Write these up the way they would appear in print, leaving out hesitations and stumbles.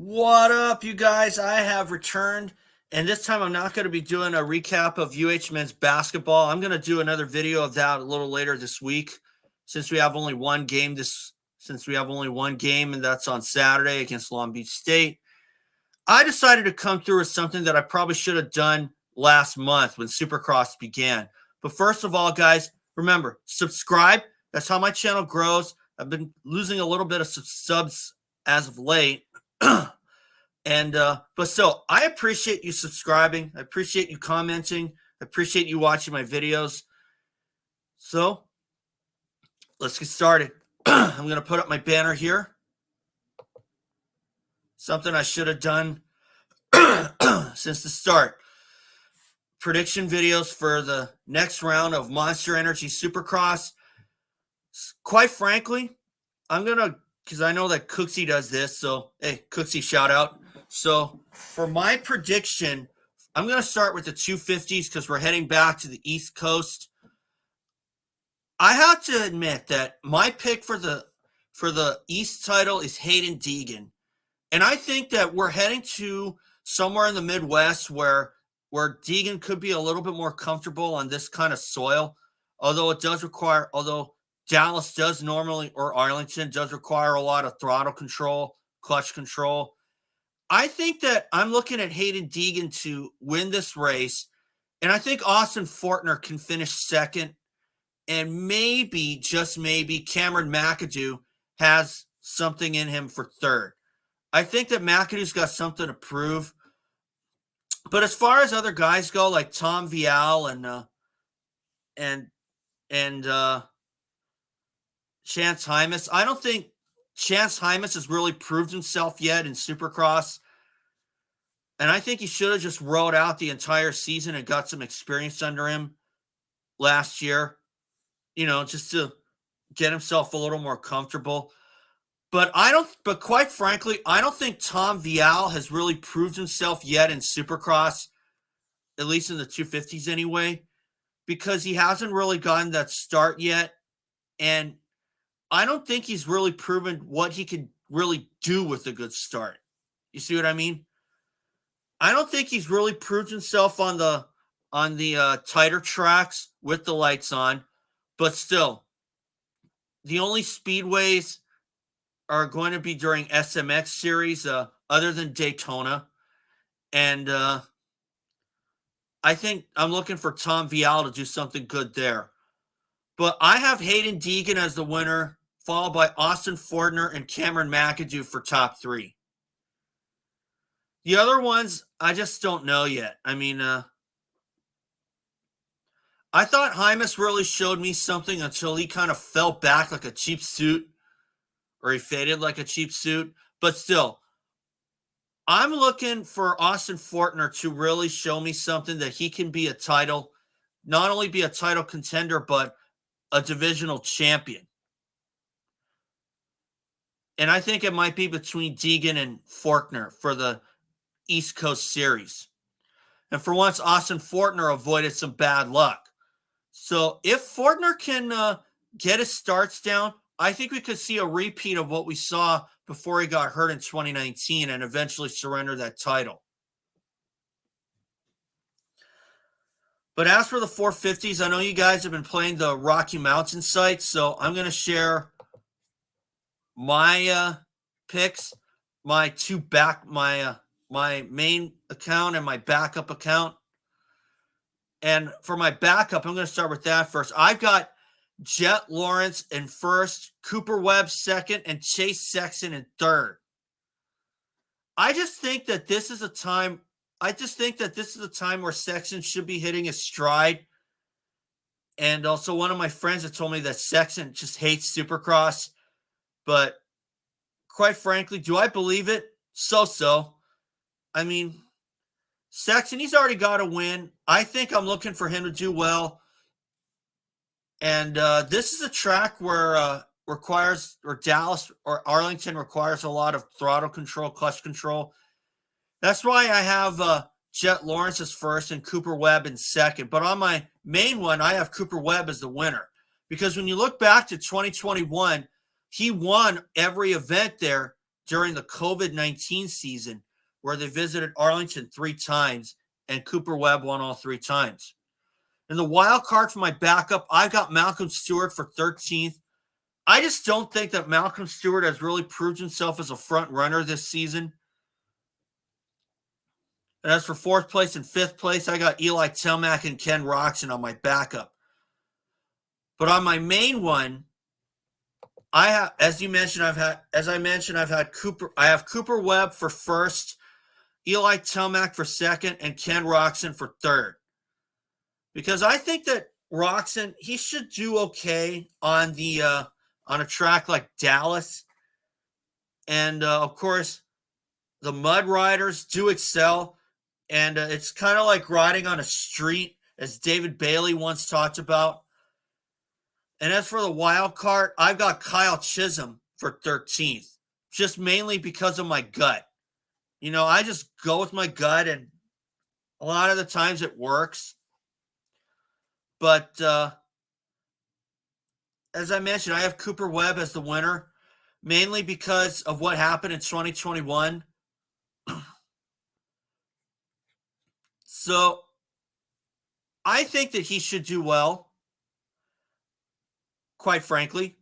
What up, you guys? I have returned, and this time I'm not going to be doing a recap of UH men's basketball. I'm going to do another video of that a little later this week, since we have only one game and that's on Saturday against Long Beach State. I decided to come through with something that I probably should have done last month when Supercross began. But first of all, guys, remember, subscribe. That's how my channel grows. I've been losing a little bit of subs as of late. But still, I appreciate you subscribing. I appreciate you commenting. I appreciate you watching my videos. So let's get started. I'm going to put up my banner here. Something I should have done since the start. Prediction videos for the next round of Monster Energy Supercross. Quite frankly, I'm going to, because I know that Cooksey does this. So, hey, Cooksey, shout out. So, for my prediction, I'm going to start with the 250s because we're heading back to the East Coast. I have to admit that my pick for the East title is Haiden Deegan. And I think that we're heading to somewhere in the Midwest where Deegan could be a little bit more comfortable on this kind of soil, although Dallas does normally, or Arlington does require a lot of throttle control, clutch control. I think that I'm looking at Haiden Deegan to win this race, and I think Austin Forkner can finish second, and maybe, just maybe, Cameron McAdoo has something in him for third. I think that McAdoo's got something to prove. But as far as other guys go, like Tom Vial and Chance Hymas, I don't think Chance Hymas has really proved himself yet in Supercross. And I think he should have just rode out the entire season and got some experience under him last year, just to get himself a little more comfortable. But quite frankly, I don't think Tom Vial has really proved himself yet in Supercross, at least in the 250s anyway, because he hasn't really gotten that start yet. And I don't think he's really proven what he could really do with a good start. You see what I mean? I don't think he's really proved himself on the tighter tracks with the lights on, but still, the only speedways are going to be during SMX series, other than Daytona. And I think I'm looking for Tom Vial to do something good there. But I have Haiden Deegan as the winner, followed by Austin Forkner and Cameron McAdoo for top three. The other ones, I just don't know yet. I mean, I thought Hymas really showed me something until he kind of fell back like a cheap suit, or he faded like a cheap suit. But still, I'm looking for Austin Forkner to really show me something that he can be not only be a title contender, but a divisional champion. And I think it might be between Deegan and Forkner for the East Coast Series. And for once, Austin Forkner avoided some bad luck. So if Forkner can get his starts down, I think we could see a repeat of what we saw before he got hurt in 2019 and eventually surrender that title. But as for the 450s, I know you guys have been playing the Rocky Mountain sites, so I'm going to share my picks, my main account and my backup account. And for my backup, I'm going to start with that first. I've got Jett Lawrence in first, Cooper Webb second, and Chase Sexton in third. I just think that this is a time where Sexton should be hitting his stride. And also, one of my friends had told me that Sexton just hates Supercross. But quite frankly, do I believe it? So. I mean, Sexton, he's already got a win. I think I'm looking for him to do well. And this is a track where Dallas or Arlington requires a lot of throttle control, clutch control. That's why I have Jett Lawrence as first and Cooper Webb in second. But on my main one, I have Cooper Webb as the winner. Because when you look back to 2021, he won every event there during the COVID-19 season where they visited Arlington 3 times and Cooper Webb won all 3 times. In the wild card for my backup, I got Malcolm Stewart for 13th. I just don't think that Malcolm Stewart has really proved himself as a front runner this season. And as for 4th place and 5th place, I got Eli Tomac and Ken Roczen on my backup. But on my main one, I have, as I mentioned, I've had Cooper Webb for 1st, Eli Tomac for 2nd, and Ken Roczen for 3rd. Because I think that Roczen, he should do okay on a track like Dallas. And of course, the mud riders do excel. And it's kind of like riding on a street, as David Bailey once talked about. And as for the wild card, I've got Kyle Chisholm for 13th, just mainly because of my gut. You know, I just go with my gut, and a lot of the times it works. But as I mentioned, I have Cooper Webb as the winner, mainly because of what happened in 2021. So I think that he should do well, quite frankly.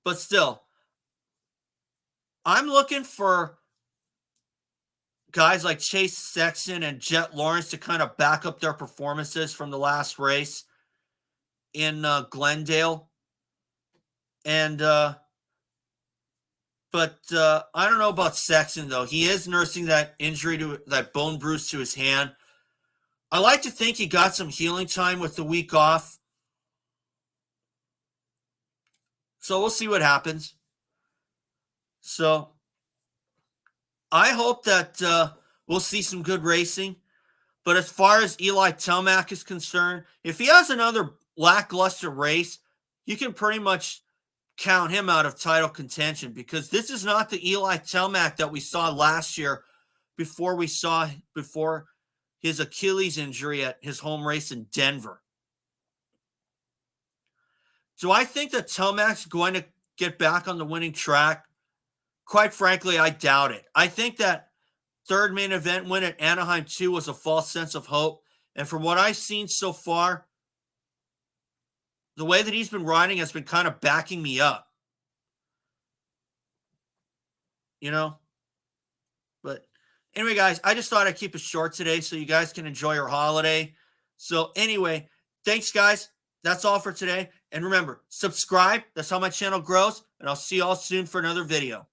But still, I'm looking for guys like Chase Sexton and Jett Lawrence to kind of back up their performances from the last race in Glendale. And but I don't know about Sexton, though. He is nursing that injury, to that bone bruise to his hand. I like to think he got some healing time with the week off. So we'll see what happens. So I hope that we'll see some good racing. But as far as Eli Tomac is concerned, if he has another lackluster race, you can pretty much count him out of title contention, because this is not the Eli Tomac that we saw last year before his Achilles injury at his home race in Denver. Do I think that Tomac's going to get back on the winning track? Quite frankly, I doubt it. I think that 3rd main event win at Anaheim 2 was a false sense of hope. And from what I've seen so far, the way that he's been riding has been kind of backing me up. You know? But anyway, guys, I just thought I'd keep it short today so you guys can enjoy your holiday. So anyway, thanks, guys. That's all for today. And remember, subscribe. That's how my channel grows. And I'll see you all soon for another video.